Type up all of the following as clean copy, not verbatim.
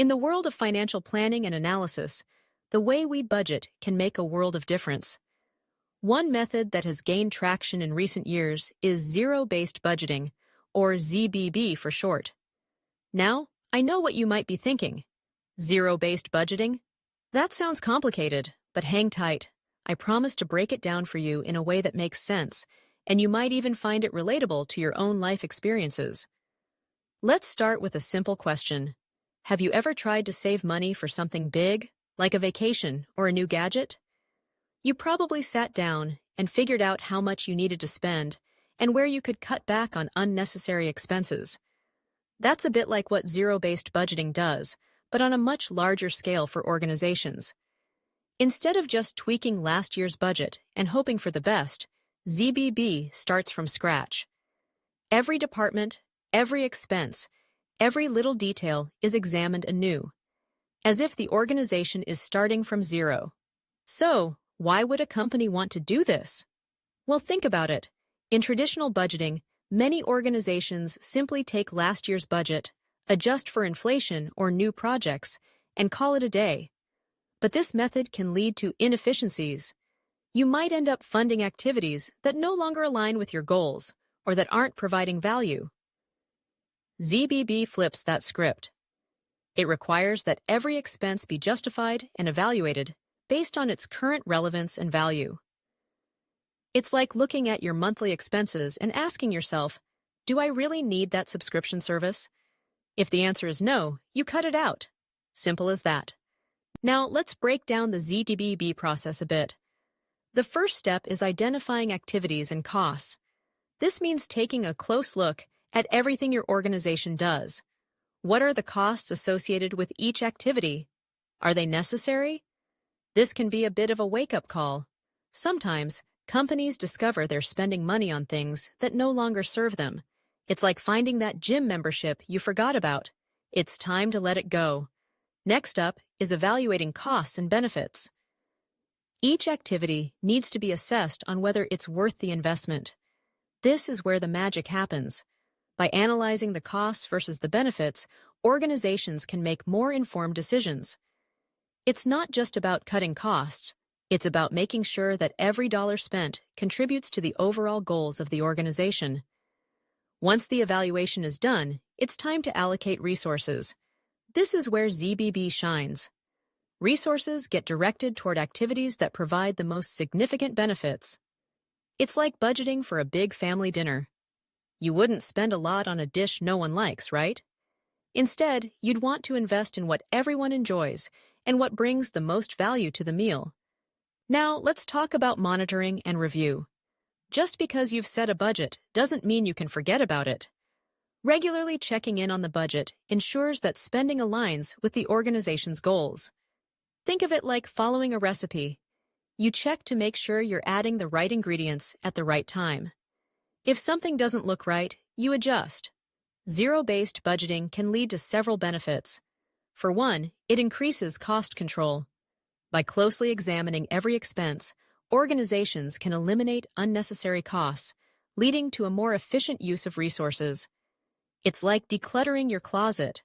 In the world of financial planning and analysis, the way we budget can make a world of difference. One method that has gained traction in recent years is zero-based budgeting, or ZBB for short. Now, I know what you might be thinking. Zero-based budgeting? That sounds complicated, but hang tight. I promise to break it down for you in a way that makes sense, and you might even find it relatable to your own life experiences. Let's start with a simple question. Have you ever tried to save money for something big, like a vacation or a new gadget? You probably sat down and figured out how much you needed to spend and where you could cut back on unnecessary expenses. That's a bit like what zero-based budgeting does, but on a much larger scale for organizations. Instead of just tweaking last year's budget and hoping for the best, ZBB starts from scratch. Every department, every expense, every little detail is examined anew, as if the organization is starting from zero. So, why would a company want to do this? Well, think about it. In traditional budgeting, many organizations simply take last year's budget, adjust for inflation or new projects, and call it a day. But this method can lead to inefficiencies. You might end up funding activities that no longer align with your goals or that aren't providing value. ZBB flips that script. It requires that every expense be justified and evaluated based on its current relevance and value. It's like looking at your monthly expenses and asking yourself, do I really need that subscription service? If the answer is no, you cut it out. Simple as that. Now, let's break down the ZBB process a bit. The first step is identifying activities and costs. This means taking a close look at everything your organization does. What are the costs associated with each activity? Are they necessary? This can be a bit of a wake-up call. Sometimes, companies discover they're spending money on things that no longer serve them. It's like finding that gym membership you forgot about. It's time to let it go. Next up is evaluating costs and benefits. Each activity needs to be assessed on whether it's worth the investment. This is where the magic happens. By analyzing the costs versus the benefits, organizations can make more informed decisions. It's not just about cutting costs. It's about making sure that every dollar spent contributes to the overall goals of the organization. Once the evaluation is done, it's time to allocate resources. This is where ZBB shines. Resources get directed toward activities that provide the most significant benefits. It's like budgeting for a big family dinner. You wouldn't spend a lot on a dish no one likes, right? Instead, you'd want to invest in what everyone enjoys and what brings the most value to the meal. Now, let's talk about monitoring and review. Just because you've set a budget doesn't mean you can forget about it. Regularly checking in on the budget ensures that spending aligns with the organization's goals. Think of it like following a recipe. You check to make sure you're adding the right ingredients at the right time. If something doesn't look right, you adjust. Zero-based budgeting can lead to several benefits. For one, it increases cost control. By closely examining every expense, organizations can eliminate unnecessary costs, leading to a more efficient use of resources. It's like decluttering your closet.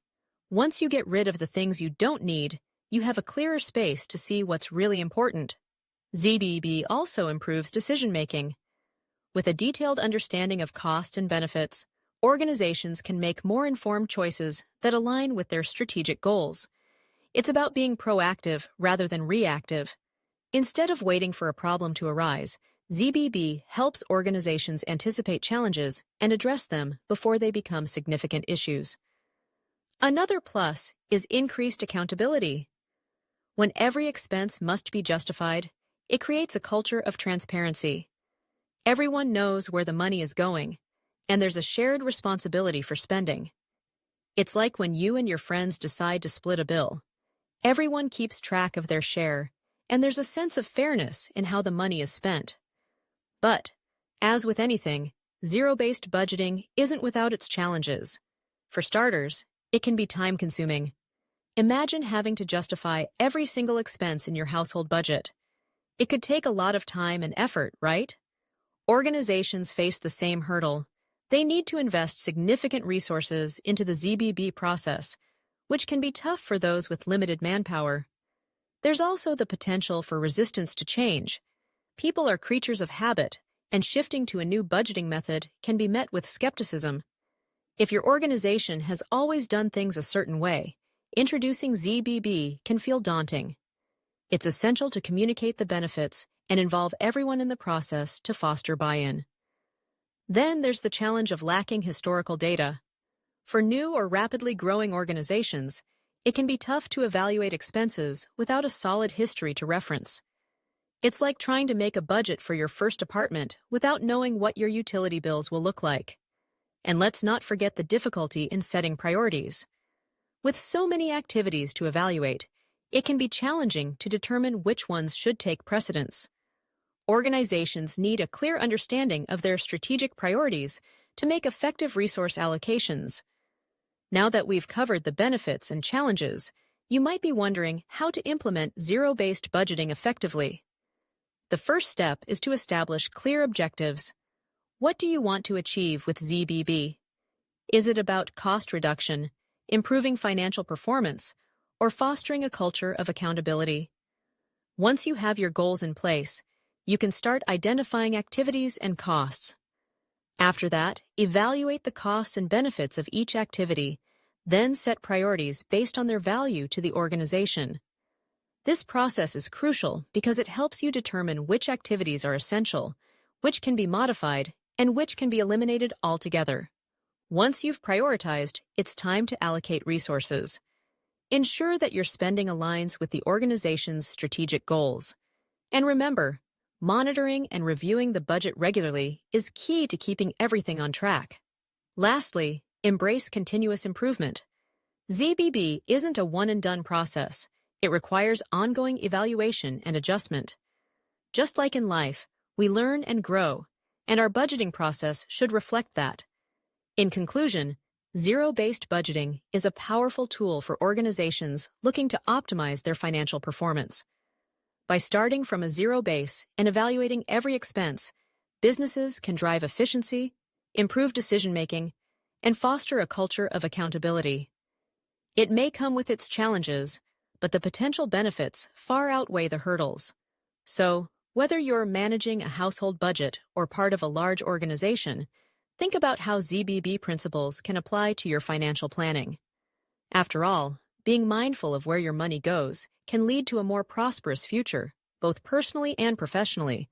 Once you get rid of the things you don't need, you have a clearer space to see what's really important. ZBB also improves decision-making. With a detailed understanding of cost and benefits, organizations can make more informed choices that align with their strategic goals. It's about being proactive rather than reactive. Instead of waiting for a problem to arise, ZBB helps organizations anticipate challenges and address them before they become significant issues. Another plus is increased accountability. When every expense must be justified, it creates a culture of transparency. Everyone knows where the money is going, and there's a shared responsibility for spending. It's like when you and your friends decide to split a bill. Everyone keeps track of their share, and there's a sense of fairness in how the money is spent. But, as with anything, zero-based budgeting isn't without its challenges. For starters, it can be time-consuming. Imagine having to justify every single expense in your household budget. It could take a lot of time and effort, right? Organizations face the same hurdle. They need to invest significant resources into the ZBB process, which can be tough for those with limited manpower. There's also the potential for resistance to change. People are creatures of habit, and shifting to a new budgeting method can be met with skepticism. If your organization has always done things a certain way, introducing ZBB can feel daunting. It's essential to communicate the benefits and involve everyone in the process to foster buy-in. Then there's the challenge of lacking historical data. For new or rapidly growing organizations, it can be tough to evaluate expenses without a solid history to reference. It's like trying to make a budget for your first apartment without knowing what your utility bills will look like. And let's not forget the difficulty in setting priorities. With so many activities to evaluate, it can be challenging to determine which ones should take precedence. Organizations need a clear understanding of their strategic priorities to make effective resource allocations. Now that we've covered the benefits and challenges, you might be wondering how to implement zero-based budgeting effectively. The first step is to establish clear objectives. What do you want to achieve with ZBB? Is it about cost reduction, improving financial performance, or fostering a culture of accountability? Once you have your goals in place, you can start identifying activities and costs. After that, evaluate the costs and benefits of each activity, then set priorities based on their value to the organization. This process is crucial because it helps you determine which activities are essential, which can be modified, and which can be eliminated altogether. Once you've prioritized, it's time to allocate resources. Ensure that your spending aligns with the organization's strategic goals. And remember, monitoring and reviewing the budget regularly is key to keeping everything on track. Lastly, embrace continuous improvement. ZBB isn't a one-and-done process. It requires ongoing evaluation and adjustment. Just like in life, we learn and grow, and our budgeting process should reflect that. In conclusion, zero-based budgeting is a powerful tool for organizations looking to optimize their financial performance. By starting from a zero base and evaluating every expense, businesses can drive efficiency, improve decision-making, and foster a culture of accountability. It may come with its challenges, but the potential benefits far outweigh the hurdles. So, whether you're managing a household budget or part of a large organization, think about how ZBB principles can apply to your financial planning. After all, being mindful of where your money goes can lead to a more prosperous future, both personally and professionally.